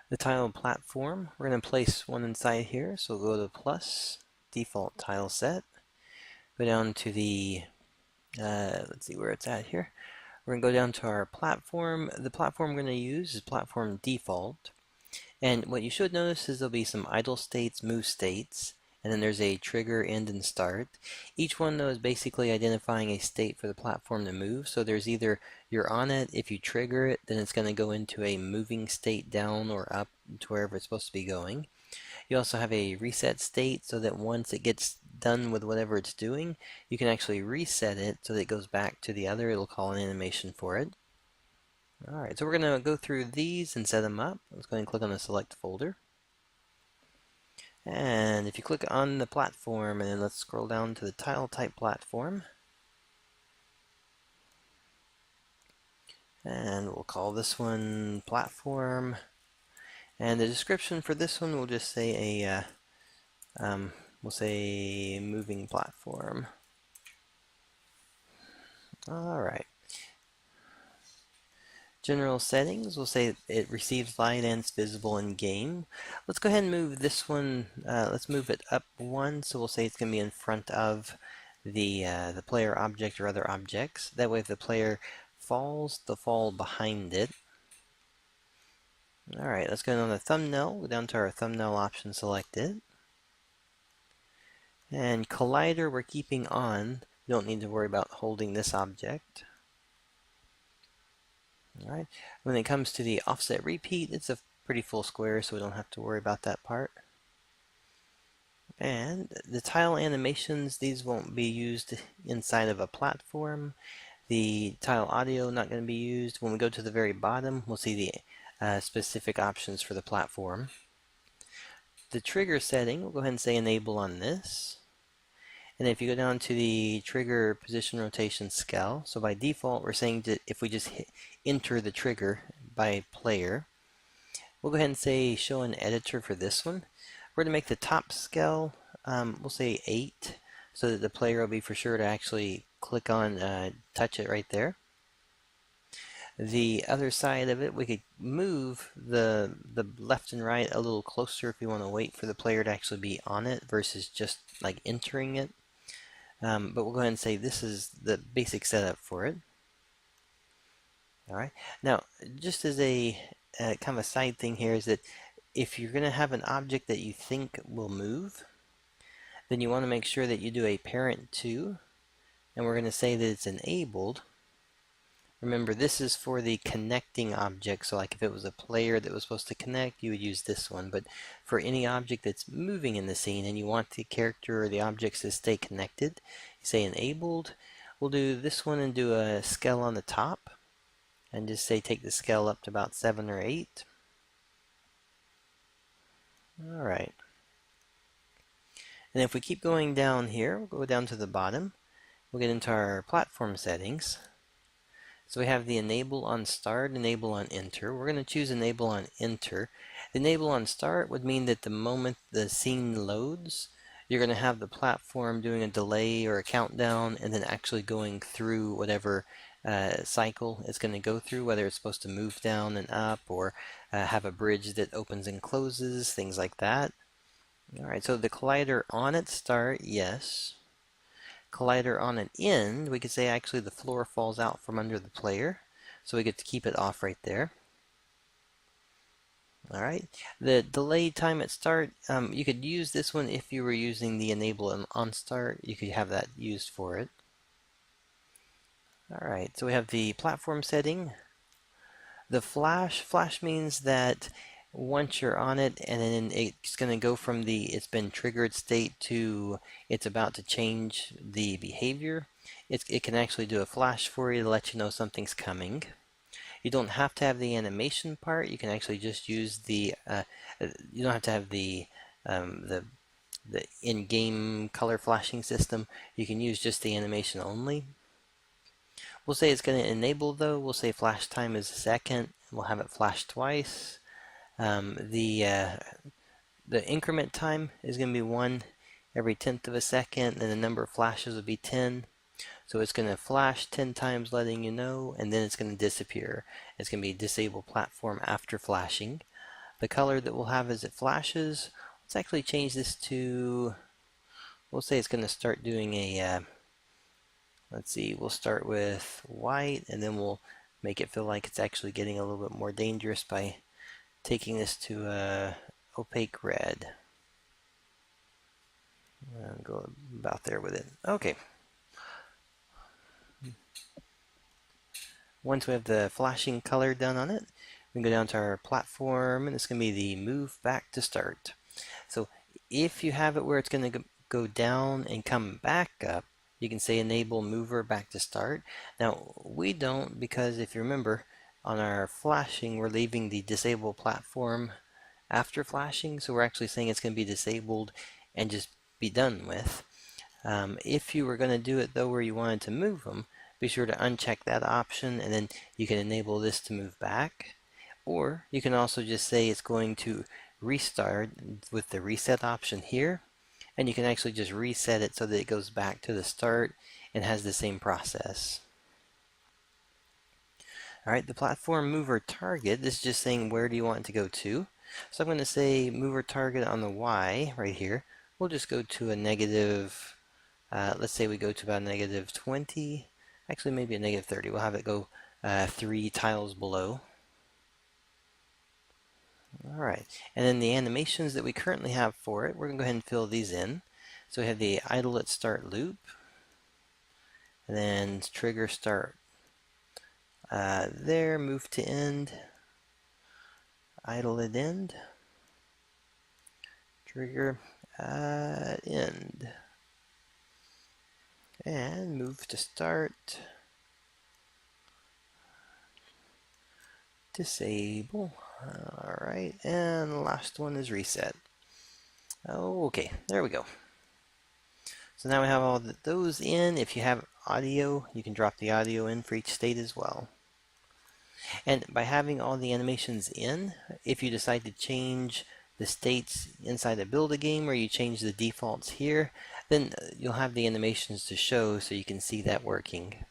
The tile platform, we're going to place one inside here. So we'll go to plus, default tile set, go down to the, let's see where it's at here. We're going to go down to our platform. The platform we're going to use is platform default. And what you should notice is there'll be some idle states, move states, and then there's a trigger, end, and start. Each one, though, is basically identifying a state for the platform to move. So there's either you're on it, if you trigger it, then it's going to go into a moving state down or up to wherever it's supposed to be going. You also have a reset state so that once it gets done with whatever it's doing, you can actually reset it so that it goes back to the other. It'll call an animation for it. Alright, so we're going to go through these and set them up. Let's go ahead and click on the select folder. And if you click on the platform, and then let's scroll down to the tile type platform. And we'll call this one platform. And the description for this one will just say we'll say moving platform. Alright. General settings, we'll say it receives light and it's visible in game. Let's go ahead and move this one, let's move it up one, so we'll say it's going to be in front of the player object or other objects. That way if the player falls, they'll fall behind it. Alright, let's go down to thumbnail, go down to our thumbnail option selected. And collider we're keeping on, you don't need to worry about holding this object. Alright, when it comes to the offset repeat, it's a pretty full square, so we don't have to worry about that part. And the tile animations, these won't be used inside of a platform. The tile audio not going to be used. When we go to the very bottom, we'll see the specific options for the platform. The trigger setting, we'll go ahead and say enable on this. And if you go down to the trigger position rotation scale, so by default we're saying that if we just enter the trigger by player, we'll go ahead and say show an editor for this one. We're going to make the top scale, we'll say 8, so that the player will be for sure to actually click on, touch it right there. The other side of it, we could move the left and right a little closer if you want to wait for the player to actually be on it versus just like entering it. But we'll go ahead and say this is the basic setup for it. Alright, now just as a kind of a side thing here is that if you're going to have an object that you think will move, then you want to make sure that you do a parent to, and we're going to say that it's enabled. Remember, this is for the connecting object, so like if it was a player that was supposed to connect, you would use this one. But for any object that's moving in the scene and you want the character or the objects to stay connected, you say enabled. We'll do this one and do a scale on the top, and just say take the scale up to about 7 or 8. Alright. And if we keep going down here, we'll go down to the bottom. We'll get into our platform settings. So we have the enable on start, enable on enter. We're going to choose enable on enter. The enable on start would mean that the moment the scene loads, you're going to have the platform doing a delay or a countdown and then actually going through whatever cycle it's going to go through, whether it's supposed to move down and up or have a bridge that opens and closes, things like that. Alright, so the collider on at start, yes. Collider on an end, we could say actually the floor falls out from under the player, so we get to keep it off right there. Alright, the delay time at start, you could use this one if you were using the enable on start, you could have that used for it. Alright, so we have the platform setting. The flash means that once you're on it and then it's going to go from the it's been triggered state to it's about to change the behavior. It can actually do a flash for you to let you know something's coming. You don't have to have the animation part. You can actually just use the you don't have to have the in-game color flashing system. You can use just the animation only. We'll say it's going to enable though. We'll say flash time is a second. We'll have it flash twice. The increment time is going to be 1 every 10th of a second, and the number of flashes will be 10. So it's going to flash 10 times letting you know, and then it's going to disappear. It's going to be disable platform after flashing. the color that we'll have as it flashes. Let's actually change this to, we'll say it's going to start doing a, let's see, we'll start with white, and then we'll make it feel like it's actually getting a little bit more dangerous by taking this to opaque red. And go about there with it. Okay. Once we have the flashing color done on it, we can go down to our platform, and it's going to be the move back to start. So if you have it where it's going to go down and come back up, you can say enable mover back to start. Now we don't, because if you remember, on our flashing we're leaving the disable platform after flashing, so we're actually saying it's going to be disabled and just be done with. If you were going to do it though where you wanted to move them, be sure to uncheck that option, and then you can enable this to move back. Or you can also just say it's going to restart with the reset option here, and you can actually just reset it so that it goes back to the start and has the same process. Alright, the platform mover target, this is just saying where do you want it to go to. So I'm going to say mover target on the Y right here. We'll just go to a negative, let's say we go to about negative 20, actually maybe a negative 30. We'll have it go 3 tiles below. Alright, and then the animations that we currently have for it, we're going to go ahead and fill these in. So we have the idle at start loop, and then trigger start there, move to end, idle at end, trigger end, and move to start, disable. Alright, and the last one is reset. Okay, there we go. So now we have all those in. If you have audio, you can drop the audio in for each state as well. And by having all the animations in, if you decide to change the states inside the Build-A-Game, or you change the defaults here, then you'll have the animations to show so you can see that working.